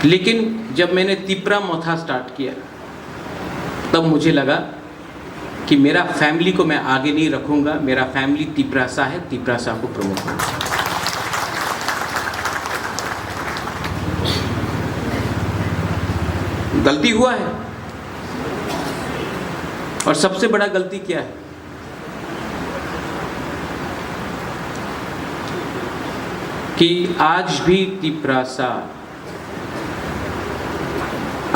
लेकिन जब मैंने तिप्रा मोथा स्टार्ट किया तब मुझे लगा कि मेरा फैमिली को मैं आगे नहीं रखूंगा, मेरा फैमिली तिप्रासा है, तिप्रासा को प्रमोट करूंगा। गलती हुआ है, और सबसे बड़ा गलती क्या है? कि आज भी तिप्रासा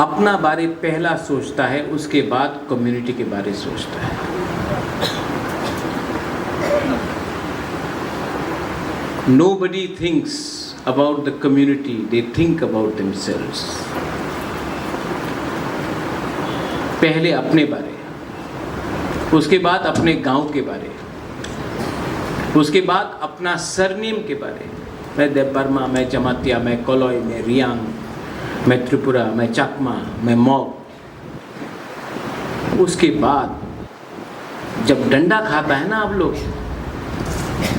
अपना बारे पहला सोचता है, उसके बाद कम्युनिटी के बारे सोचता है। Nobody thinks about the community, they think about themselves. पहले अपने बारे, उसके बाद अपने गांव के बारे, उसके बाद अपना सरनेम के बारे। मैं देवबर्मा, मैं जमातिया, मैं कोलोई, मैं रियांग, मैं त्रिपुरा, मैं चकमा, मैं मॉग। उसके बाद जब डंडा खाता है ना आप लोग,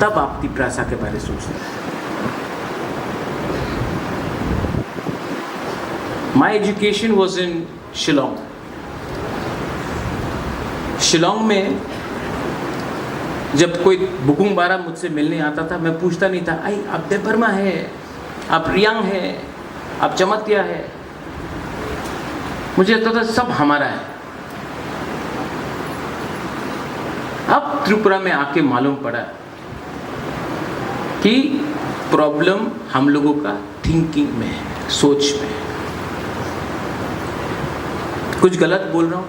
तब आप तिप्रासा के बारे सोचते हैं। My education was in Shillong. Shillong में जब कोई बुकुंग बारा मुझसे मिलने आता था, मैं पूछता नहीं था, आई आप देवबर्मा है, आप रियांग है, आप चमतिया है। मुझे लगता था सब हमारा है। अब त्रिपुरा में आके मालूम पड़ा कि प्रॉब्लम हम लोगों का थिंकिंग में है, सोच में है। कुछ गलत बोल रहा हूं?